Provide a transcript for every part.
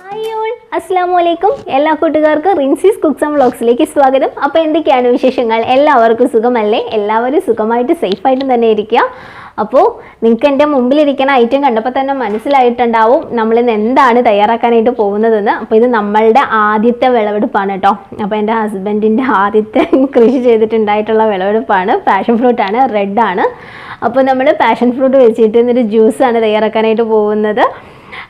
Hi all, അസ്സാം വലൈക്കും. എല്ലാ കൂട്ടുകാർക്കും റിൻസീസ് കുക്സ് ആൻഡ് വ്ളോഗ്സിലേക്ക് സ്വാഗതം. അപ്പോൾ എന്തൊക്കെയാണ് വിശേഷങ്ങൾ? എല്ലാവർക്കും സുഖമല്ലേ? എല്ലാവരും സുഖമായിട്ട് സേഫായിട്ടും തന്നെ ഇരിക്കുക. അപ്പോൾ നിങ്ങൾക്ക് എൻ്റെ മുമ്പിലിരിക്കുന്ന ഐറ്റം കണ്ടപ്പോൾ തന്നെ മനസ്സിലായിട്ടുണ്ടാവും നമ്മളിന്ന് എന്താണ് തയ്യാറാക്കാനായിട്ട് പോകുന്നതെന്ന്. അപ്പോൾ ഇത് നമ്മളുടെ ആദ്യത്തെ വിളവെടുപ്പാണ് കേട്ടോ. അപ്പോൾ എൻ്റെ ഹസ്ബൻഡിൻ്റെ ആദ്യത്തെ കൃഷി ചെയ്തിട്ടുണ്ടായിട്ടുള്ള വിളവെടുപ്പാണ്. പാഷൻ ഫ്രൂട്ടാണ്, റെഡാണ്. അപ്പോൾ നമ്മൾ പാഷൻ ഫ്രൂട്ട് വെച്ചിട്ട് ഇന്നൊരു ജ്യൂസാണ് തയ്യാറാക്കാനായിട്ട് പോകുന്നത്.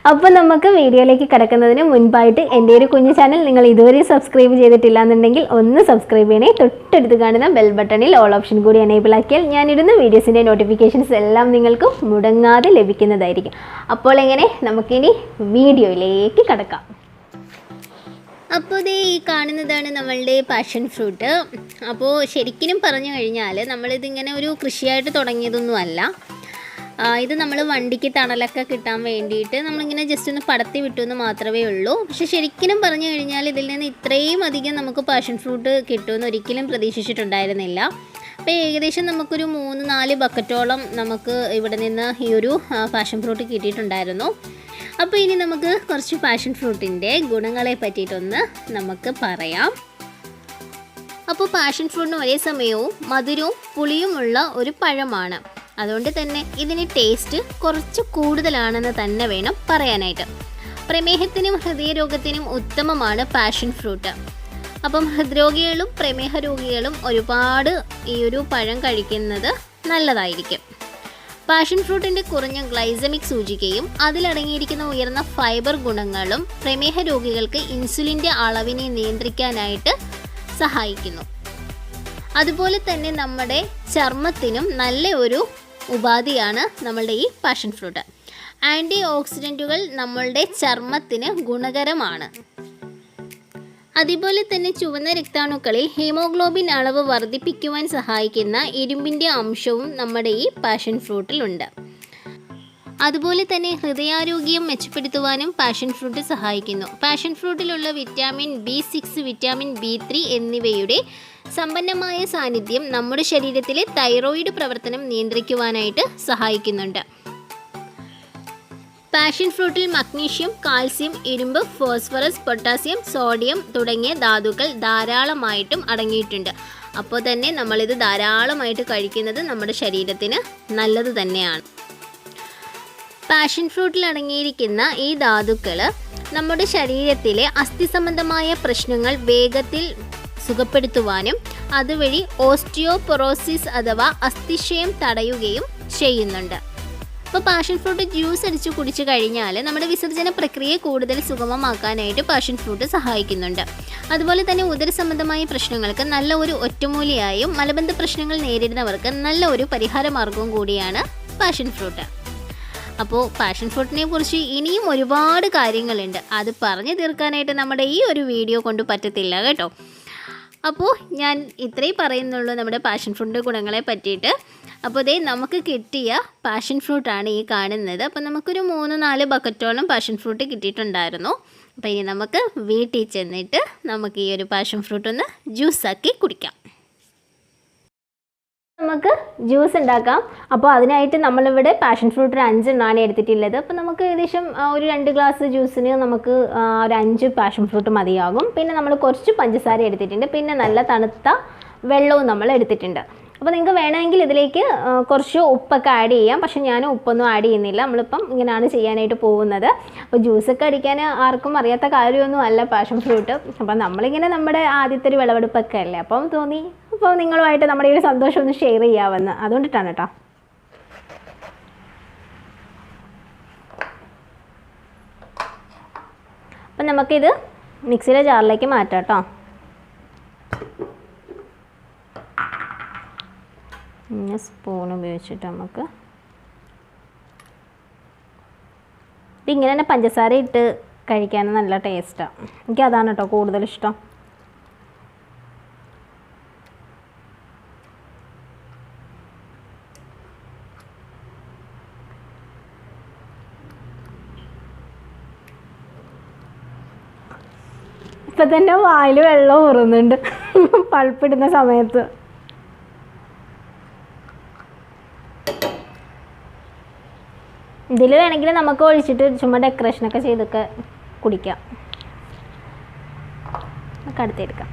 അപ്പോൾ നമുക്ക് വീഡിയോയിലേക്ക് കിടക്കുന്നതിന് മുൻപായിട്ട് എൻ്റെ ഒരു കുഞ്ഞു ചാനൽ നിങ്ങൾ ഇതുവരെ സബ്സ്ക്രൈബ് ചെയ്തിട്ടില്ല എന്നുണ്ടെങ്കിൽ ഒന്ന് സബ്സ്ക്രൈബ് ചെയ്യണേ. തൊട്ടടുത്ത് കാണുന്ന ബെൽ ബട്ടണിൽ ഓൾ ഓപ്ഷൻ കൂടി എനേബിൾ ആക്കിയാൽ ഞാനിടുന്ന വീഡിയോസിൻ്റെ നോട്ടിഫിക്കേഷൻസ് എല്ലാം നിങ്ങൾക്ക് മുടങ്ങാതെ ലഭിക്കുന്നതായിരിക്കും. അപ്പോൾ എങ്ങനെ നമുക്കിനി വീഡിയോയിലേക്ക് കിടക്കാം. അപ്പോൾ ദേ ഈ കാണുന്നതാണ് നമ്മളുടെ പാഷൻ ഫ്രൂട്ട്. അപ്പോൾ ശരിക്കും പറഞ്ഞു കഴിഞ്ഞാൽ നമ്മളിതിങ്ങനെ ഒരു കൃഷിയായിട്ട് തുടങ്ങിയതൊന്നുമല്ല. ഇത് നമ്മൾ വണ്ടിക്ക് തണലൊക്കെ കിട്ടാൻ വേണ്ടിയിട്ട് നമ്മളിങ്ങനെ ജസ്റ്റ് ഒന്ന് പടത്തി വിട്ടു എന്ന് മാത്രമേ ഉള്ളൂ. പക്ഷെ ശരിക്കും പറഞ്ഞു കഴിഞ്ഞാൽ ഇതിൽ നിന്ന് ഇത്രയും അധികം നമുക്ക് പാഷൻ ഫ്രൂട്ട് കിട്ടുമെന്ന് ഒരിക്കലും പ്രതീക്ഷിച്ചിട്ടുണ്ടായിരുന്നില്ല. അപ്പോൾ ഏകദേശം നമുക്കൊരു 3-4 ബക്കറ്റോളം നമുക്ക് ഇവിടെ നിന്ന് ഈ ഒരു പാഷൻ ഫ്രൂട്ട് കിട്ടിയിട്ടുണ്ടായിരുന്നു. അപ്പോൾ ഇനി നമുക്ക് കുറച്ച് പാഷൻ ഫ്രൂട്ടിൻ്റെ ഗുണങ്ങളെ പറ്റിയിട്ടൊന്ന് നമുക്ക് പറയാം. അപ്പോൾ പാഷൻ ഫ്രൂട്ടിന് ഒരേ സമയവും മധുരവും പുളിയുമുള്ള ഒരു പഴമാണ്. അതുകൊണ്ട് തന്നെ ഇതിന് ടേസ്റ്റ് കുറച്ച് കൂടുതലാണെന്ന് തന്നെ വേണം പറയാനായിട്ട്. പ്രമേഹത്തിനും ഹൃദയരോഗത്തിനും ഉത്തമമാണ് പാഷൻ ഫ്രൂട്ട്. അപ്പം ഹൃദ്രോഗികളും പ്രമേഹ രോഗികളും ഒരുപാട് ഈ ഒരു പഴം കഴിക്കുന്നത് നല്ലതായിരിക്കും. പാഷൻ ഫ്രൂട്ടിൻ്റെ കുറഞ്ഞ ഗ്ലൈസമിക് സൂചികയും അതിലടങ്ങിയിരിക്കുന്ന ഉയർന്ന ഫൈബർ ഗുണങ്ങളും പ്രമേഹ രോഗികൾക്ക് ഇൻസുലിൻ്റെ അളവിനെ നിയന്ത്രിക്കാനായിട്ട് സഹായിക്കുന്നു. അതുപോലെ തന്നെ നമ്മുടെ ചർമ്മത്തിനും നല്ല ഒരു ഉപാധിയാണ് നമ്മളുടെ ഈ പാഷൻ ഫ്രൂട്ട്. ആൻറ്റി ഓക്സിഡൻറ്റുകൾ നമ്മളുടെ ചർമ്മത്തിന് ഗുണകരമാണ്. അതുപോലെ തന്നെ ചുവന്ന രക്താണുക്കളിൽ ഹീമോഗ്ലോബിൻ അളവ് വർദ്ധിപ്പിക്കുവാൻ സഹായിക്കുന്ന ഇരുമ്പിൻ്റെ അംശവും നമ്മുടെ ഈ പാഷൻ ഫ്രൂട്ടിലുണ്ട്. അതുപോലെ തന്നെ ഹൃദയാരോഗ്യം മെച്ചപ്പെടുത്തുവാനും പാഷൻ ഫ്രൂട്ട് സഹായിക്കുന്നു. പാഷൻ ഫ്രൂട്ടിലുള്ള വിറ്റാമിൻ B6, വിറ്റാമിൻ B3 എന്നിവയുടെ സമ്പന്നമായ സാന്നിധ്യം നമ്മുടെ ശരീരത്തിലെ തൈറോയിഡ് പ്രവർത്തനം നിയന്ത്രിക്കുവാനായിട്ട് സഹായിക്കുന്നുണ്ട്. പാഷൻ ഫ്രൂട്ടിൽ മഗ്നീഷ്യം, കാൽസ്യം, ഇരുമ്പ്, ഫോസ്ഫറസ്, പൊട്ടാസ്യം, സോഡിയം തുടങ്ങിയ ധാതുക്കൾ ധാരാളമായിട്ടും അടങ്ങിയിട്ടുണ്ട്. അപ്പോൾ തന്നെ നമ്മളിത് ധാരാളമായിട്ട് കഴിക്കുന്നത് നമ്മുടെ ശരീരത്തിന് നല്ലത് തന്നെയാണ്. പാഷൻ ഫ്രൂട്ടിൽ അടങ്ങിയിരിക്കുന്ന ഈ ധാതുക്കൾ നമ്മുടെ ശരീരത്തിലെ അസ്ഥി സംബന്ധമായ പ്രശ്നങ്ങൾ വേഗത്തിൽ സുഖപ്പെടുത്തുവാനും അതുവഴി ഓസ്റ്റിയോപൊറോസിസ് അഥവാ അസ്ഥിക്ഷയം തടയുകയും ചെയ്യുന്നുണ്ട്. അപ്പോൾ പാഷൻ ഫ്രൂട്ട് ജ്യൂസ് അടിച്ച് കുടിച്ചു കഴിഞ്ഞാൽ നമ്മുടെ വിസർജന പ്രക്രിയയെ കൂടുതൽ സുഗമമാക്കാനായിട്ട് പാഷൻ ഫ്രൂട്ട് സഹായിക്കുന്നുണ്ട്. അതുപോലെ തന്നെ ഉദര സംബന്ധമായ പ്രശ്നങ്ങൾക്ക് നല്ല ഒരു ഒറ്റമൂലിയായും മലബന്ധ പ്രശ്നങ്ങൾ നേരിടുന്നവർക്ക് നല്ല ഒരു പരിഹാര മാർഗവും കൂടിയാണ് പാഷൻ ഫ്രൂട്ട്. അപ്പോൾ പാഷൻ ഫ്രൂട്ടിനെ കുറിച്ച് ഇനിയും ഒരുപാട് കാര്യങ്ങളുണ്ട്. അത് പറഞ്ഞു തീർക്കാനായിട്ട് നമ്മുടെ ഈ ഒരു വീഡിയോ കൊണ്ട് പറ്റത്തില്ല കേട്ടോ. അപ്പോൾ ഞാൻ ഇത്രയും പറയുന്നുള്ളൂ നമ്മുടെ പാഷൻ ഫ്രൂട്ടിൻ്റെ ഗുണങ്ങളെ പറ്റിയിട്ട്. അപ്പോൾ ദേ നമുക്ക് കിട്ടിയ പാഷൻ ഫ്രൂട്ടാണ് ഈ കാണുന്നത്. അപ്പോൾ നമുക്കൊരു 3-4 ബക്കറ്റോളം പാഷൻ ഫ്രൂട്ട് കിട്ടിയിട്ടുണ്ടായിരുന്നു. അപ്പോൾ ഇനി നമുക്ക് വീട്ടിൽ ചെന്നിട്ട് നമുക്ക് ഈ ഒരു പാഷൻ ഫ്രൂട്ട് ഒന്ന് ജ്യൂസാക്കി കുടിക്കാം. നമുക്ക് ജ്യൂസ് ഉണ്ടാക്കാം. അപ്പോൾ അതിനായിട്ട് നമ്മളിവിടെ പാഷൻ ഫ്രൂട്ട് ഒരു 5 എണ്ണമാണ് എടുത്തിട്ടുള്ളത്. അപ്പോൾ നമുക്ക് ഏകദേശം ഒരു 2 ഗ്ലാസ് ജ്യൂസിന് നമുക്ക് ഒരു 5 പാഷൻ ഫ്രൂട്ട് മതിയാകും. പിന്നെ നമ്മൾ കുറച്ച് പഞ്ചസാര എടുത്തിട്ടുണ്ട്. പിന്നെ നല്ല തണുത്ത വെള്ളവും നമ്മൾ എടുത്തിട്ടുണ്ട്. അപ്പോൾ നിങ്ങൾക്ക് വേണമെങ്കിൽ ഇതിലേക്ക് കുറച്ച് ഉപ്പൊക്കെ ആഡ് ചെയ്യാം. പക്ഷേ ഞാൻ ഉപ്പൊന്നും ആഡ് ചെയ്യുന്നില്ല. നമ്മളിപ്പം ഇങ്ങനെയാണ് ചെയ്യാനായിട്ട് പോകുന്നത്. അപ്പോൾ ജ്യൂസൊക്കെ അടിക്കാൻ ആർക്കും അറിയാത്ത കാര്യമൊന്നും അല്ല പാഷൻ ഫ്രൂട്ട്. അപ്പോൾ നമ്മളിങ്ങനെ നമ്മുടെ ആദ്യത്തെ ഒരു വിളവെടുപ്പൊക്കെ അല്ലേ, അപ്പം തോന്നി അപ്പോൾ നിങ്ങളുമായിട്ട് നമ്മുടെ ഈ ഒരു സന്തോഷം ഒന്ന് ഷെയർ ചെയ്യാമെന്ന്, അതുകൊണ്ടിട്ടാണ് കേട്ടോ. അപ്പം നമുക്കിത് മിക്സിയുടെ ജാറിലേക്ക് മാറ്റാം കേട്ടോ. സ്പൂൺ ഉപയോഗിച്ചിട്ട് നമുക്ക് ഇതിങ്ങനെ തന്നെ പഞ്ചസാര ഇട്ട് കഴിക്കാൻ നല്ല ടേസ്റ്റാണ്. എനിക്കതാണ് കേട്ടോ കൂടുതൽ ഇഷ്ടം. ഇപ്പം തന്നെ വായിൽ വെള്ളം ഊറുന്നുണ്ട് പൾപ്പിടുന്ന സമയത്ത്. ഇതിൽ വേണമെങ്കിൽ നമുക്ക് ഒഴിച്ചിട്ട് ചുമ്മാ ഡെക്കറേഷനൊക്കെ ചെയ്തൊക്കെ കുടിക്കാം. നമുക്ക് അടുത്തെടുക്കാം.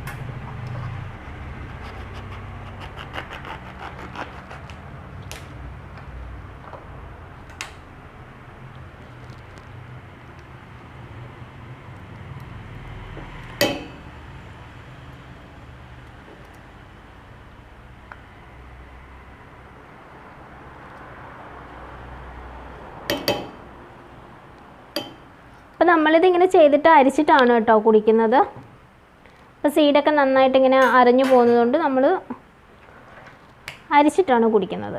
അപ്പോൾ നമ്മളിതിങ്ങനെ ചെയ്തിട്ട് അരിച്ചിട്ടാണ് കേട്ടോ കുടിക്കുന്നത്. അപ്പോൾ സീഡൊക്കെ നന്നായിട്ട് ഇങ്ങനെ അരഞ്ഞു പോകുന്നതുകൊണ്ട് നമ്മൾ അരിച്ചിട്ടാണ് കുടിക്കുന്നത്.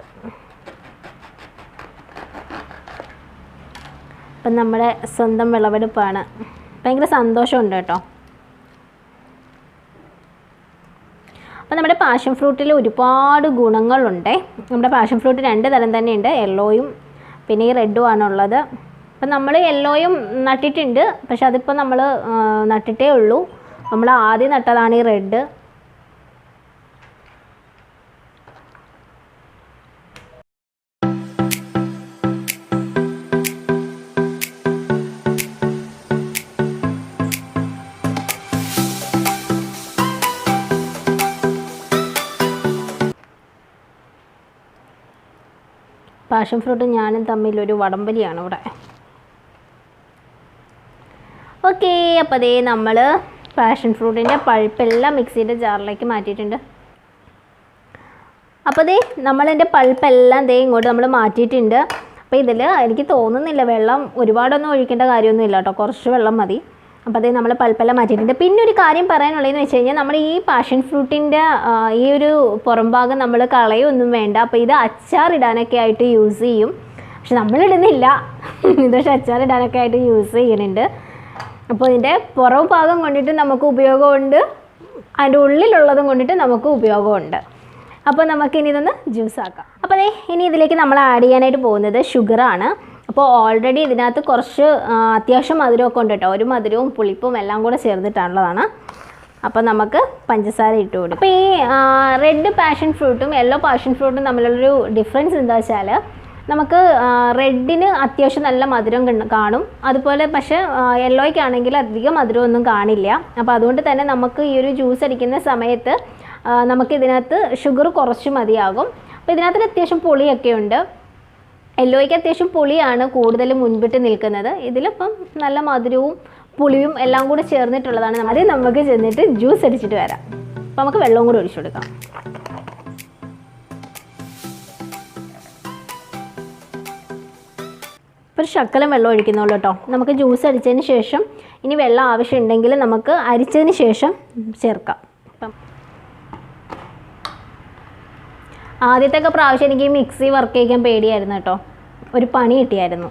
അപ്പം നമ്മുടെ സ്വന്തം വിളവെടുപ്പാണ്. ഭയങ്കര സന്തോഷമുണ്ട് കേട്ടോ. അപ്പോൾ നമ്മുടെ പാഷൻ ഫ്രൂട്ടിൽ ഒരുപാട് ഗുണങ്ങളുണ്ട്. നമ്മുടെ പാഷൻ ഫ്രൂട്ട് 2 തരം തന്നെയുണ്ട്, യെല്ലോയും പിന്നെ ഈ റെഡും ആണുള്ളത്. അപ്പം നമ്മൾ യെല്ലോയും നട്ടിട്ടുണ്ട്, പക്ഷെ അതിപ്പോൾ നമ്മൾ നട്ടിട്ടേ ഉള്ളൂ. നമ്മൾ ആദ്യം നട്ടതാണ് ഈ റെഡ്. പാഷൻ ഫ്രൂട്ടും ഞാനും തമ്മിലൊരു വടംവലിയാണ് ഇവിടെ. ഓക്കെ, അപ്പോൾ അതേ നമ്മൾ പാഷൻ ഫ്രൂട്ടിൻ്റെ പൾപ്പെല്ലാം മിക്സിയുടെ ജാറിലേക്ക് മാറ്റിയിട്ടുണ്ട്. അപ്പോൾ അതേ നമ്മളതിൻ്റെ പൾപ്പെല്ലാം ഇങ്ങോട്ട് നമ്മൾ മാറ്റിയിട്ടുണ്ട്. അപ്പോൾ ഇതിൽ എനിക്ക് തോന്നുന്നില്ല വെള്ളം ഒരുപാടൊന്നും ഒഴിക്കേണ്ട കാര്യമൊന്നുമില്ല കേട്ടോ, കുറച്ച് വെള്ളം മതി. അപ്പോൾ അതേ നമ്മൾ പൾപ്പെല്ലാം മാറ്റിയിട്ടുണ്ട്. പിന്നെ ഒരു കാര്യം പറയാനുള്ളതെന്ന് വെച്ച് കഴിഞ്ഞാൽ നമ്മൾ ഈ പാഷൻ ഫ്രൂട്ടിൻ്റെ ഈ ഒരു പുറം ഭാഗം നമ്മൾ കളയൊന്നും വേണ്ട. അപ്പോൾ ഇത് അച്ചാറിടാനൊക്കെ ആയിട്ട് യൂസ് ചെയ്യും, പക്ഷെ നമ്മളിടുന്നില്ല. ഇത് പക്ഷേ അച്ചാറിടാനൊക്കെ ആയിട്ട് യൂസ് ചെയ്യുന്നുണ്ട്. അപ്പോൾ ഇതിൻ്റെ പുറം ഭാഗം കൊണ്ടിട്ട് നമുക്ക് ഉപയോഗമുണ്ട്, അതിൻ്റെ ഉള്ളിലുള്ളതും കൊണ്ടിട്ട് നമുക്ക് ഉപയോഗമുണ്ട്. അപ്പോൾ നമുക്കിനി ഇതൊന്ന് ജ്യൂസ് ആക്കാം. അപ്പോൾ ഇനി ഇതിലേക്ക് നമ്മൾ ആഡ് ചെയ്യാനായിട്ട് പോകുന്നത് ഷുഗറാണ്. അപ്പോൾ ഓൾറെഡി ഇതിനകത്ത് കുറച്ച് അത്യാവശ്യം മധുരമൊക്കെ ഉണ്ട് കേട്ടോ, ഒരു മധുരവും പുളിപ്പും എല്ലാം കൂടെ ചേർന്നിട്ടുള്ളതാണ്. അപ്പോൾ നമുക്ക് പഞ്ചസാര ഇട്ട് കൊടുക്കും. അപ്പോൾ ഈ റെഡ് പാഷൻ ഫ്രൂട്ടും യെല്ലോ പാഷൻ ഫ്രൂട്ടും തമ്മിലുള്ളൊരു ഡിഫറൻസ് എന്താ വെച്ചാൽ, നമുക്ക് റെഡിന് അത്യാവശ്യം നല്ല മധുരം കാണും, അതുപോലെ പക്ഷേ യെല്ലോയ്ക്കാണെങ്കിൽ അധികം മധുരമൊന്നും കാണില്ല. അപ്പോൾ അതുകൊണ്ട് തന്നെ നമുക്ക് ഈ ഒരു ജ്യൂസ് അടിക്കുന്ന സമയത്ത് നമുക്കിതിനകത്ത് ഷുഗർ കുറച്ച് മതിയാകും. അപ്പോൾ ഇതിനകത്ത് അത്യാവശ്യം പുളിയൊക്കെ ഉണ്ട്. യെല്ലോയ്ക്ക് അത്യാവശ്യം പുളിയാണ് കൂടുതൽ മുൻപിട്ട് നിൽക്കുന്നത്. ഇതിലിപ്പം നല്ല മധുരവും പുളിയും എല്ലാം കൂടെ ചേർന്നിട്ടുള്ളതാണ്. ആദ്യം നമുക്ക് ചെന്നിട്ട് ജ്യൂസ് അടിച്ചിട്ട് വരാം. അപ്പോൾ നമുക്ക് വെള്ളവും കൂടി ഒഴിച്ചു കൊടുക്കാം. ഒരു ശകലം വെള്ളം ഒഴിക്കുന്നുള്ളൂ കേട്ടോ. നമുക്ക് ജ്യൂസ് അടിച്ചതിന് ശേഷം ഇനി വെള്ളം ആവശ്യമുണ്ടെങ്കിൽ നമുക്ക് അരിച്ചതിന് ശേഷം ചേർക്കാം. അപ്പം ആദ്യത്തെ പ്രാവശ്യം എനിക്ക് മിക്സി വർക്ക് ചെയ്യാൻ പേടിയായിരുന്നു കേട്ടോ, ഒരു പണി കിട്ടിയായിരുന്നു.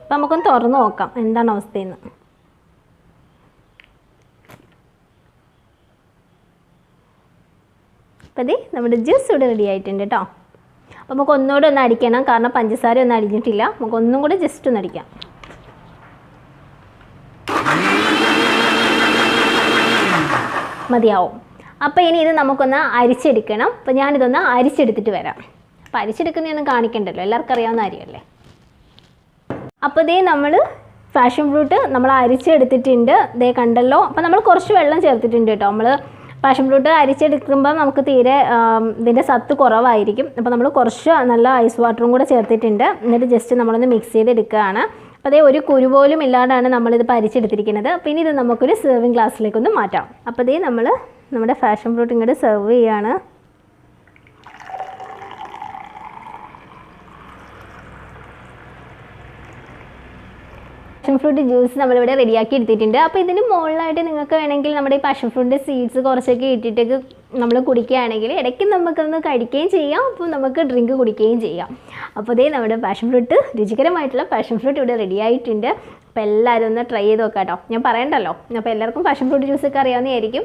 അപ്പം നമുക്കൊന്ന് തുറന്ന് നോക്കാം എന്താണ് അവസ്ഥയെന്ന്. അപ്പോൾ നമ്മുടെ ജ്യൂസ് ഇവിടെ റെഡി ആയിട്ടുണ്ട് കേട്ടോ. അപ്പോൾ നമുക്ക് ഒന്നുകൂടെ ഒന്ന് അടിക്കണം, കാരണം പഞ്ചസാര ഒന്നും അടിഞ്ഞിട്ടില്ല. നമുക്ക് ഒന്നും കൂടെ ജസ്റ്റ് ഒന്ന് അടിക്കാം. മതിയാവും. അപ്പോൾ ഇനി ഇത് നമുക്കൊന്ന് അരിച്ചെടുക്കണം. അപ്പോൾ ഞാനിതൊന്ന് അരിച്ചെടുത്തിട്ട് വരാം. അപ്പോൾ അരിച്ചെടുക്കുന്നതൊന്നും കാണിക്കണ്ടല്ലോ, എല്ലാവർക്കും അറിയാവുന്ന കാര്യമല്ലേ. അപ്പോൾ നമ്മൾ പാഷൻ ഫ്രൂട്ട് നമ്മൾ അരിച്ചെടുത്തിട്ടുണ്ട്, കണ്ടല്ലോ. അപ്പോൾ നമ്മൾ കുറച്ച് വെള്ളം ചേർത്തിട്ടുണ്ട് കേട്ടോ. നമ്മൾ പാഷൻ ഫ്രൂട്ട് അരിച്ചെടുക്കുമ്പോൾ നമുക്ക് തീരെ ഇതിൻ്റെ സത്ത് കുറവായിരിക്കും. അപ്പോൾ നമ്മൾ കുറച്ച് നല്ല ഐസ് വാട്ടറും കൂടെ ചേർത്തിട്ടുണ്ട്. എന്നിട്ട് ജസ്റ്റ് നമ്മളൊന്ന് മിക്സ് ചെയ്തെടുക്കുകയാണ്. അപ്പോൾ ഒരു കുരു പോലും ഇല്ലാണ്ടാണ് നമ്മളിത് അരിച്ചെടുത്തിരിക്കുന്നത്. അപ്പോൾ ഇനി ഇത് നമുക്കൊരു സെർവിങ് ഗ്ലാസ്സിലേക്കൊന്ന് മാറ്റാം. അപ്പോൾ നമ്മൾ നമ്മുടെ പാഷൻ ഫ്രൂട്ട് ഇങ്ങോട്ട് സെർവ് ചെയ്യുകയാണ്. പാഷൻ ഫ്രൂട്ട് ജ്യൂസ് നമ്മളിവിടെ റെഡിയാക്കി എടുത്തിട്ടുണ്ട്. അപ്പോൾ ഇതിന് മുകളിലായിട്ട് നിങ്ങൾക്ക് വേണമെങ്കിൽ നമ്മുടെ ഈ പാഷൻ ഫ്രൂട്ടിൻ്റെ സീഡ്സ് കുറച്ചൊക്കെ ഇട്ടിട്ടൊക്കെ നമ്മൾ കുടിക്കുകയാണെങ്കിൽ ഇടയ്ക്ക് നമുക്കൊന്ന് കഴിക്കുകയും ചെയ്യാം, അപ്പോൾ നമുക്ക് ഡ്രിങ്ക് കുടിക്കുകയും ചെയ്യാം. അപ്പോൾ നമ്മുടെ പാഷൻ ഫ്രൂട്ട്, രുചികരമായിട്ടുള്ള പാഷൻ ഫ്രൂട്ട് ഇവിടെ റെഡി ആയിട്ടുണ്ട്. അപ്പോൾ എല്ലാവരും ഒന്ന് ട്രൈ ചെയ്ത് നോക്കാം കേട്ടോ, ഞാൻ പറയണ്ടല്ലോ. അപ്പോൾ എല്ലാവർക്കും പാഷൻ ഫ്രൂട്ട് ജ്യൂസൊക്കെ അറിയാവുന്നതായിരിക്കും.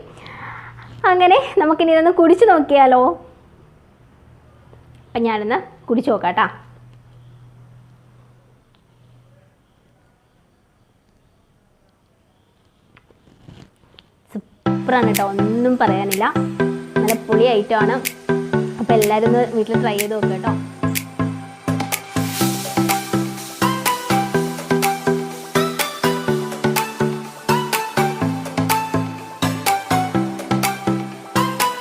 അങ്ങനെ നമുക്കിനി ഇതൊന്ന് കുടിച്ച് നോക്കിയാലോ. അപ്പം ഞാനൊന്ന് കുടിച്ച് നോക്കാം കേട്ടോ. സൂപ്പറാണ് കേട്ടോ, ഒന്നും പറയാനില്ല. നല്ല പൊളി ഐറ്റമാണ്. അപ്പോൾ എല്ലാവരും ഒന്ന് വീട്ടിൽ ട്രൈ ചെയ്ത് നോക്കാം കേട്ടോ.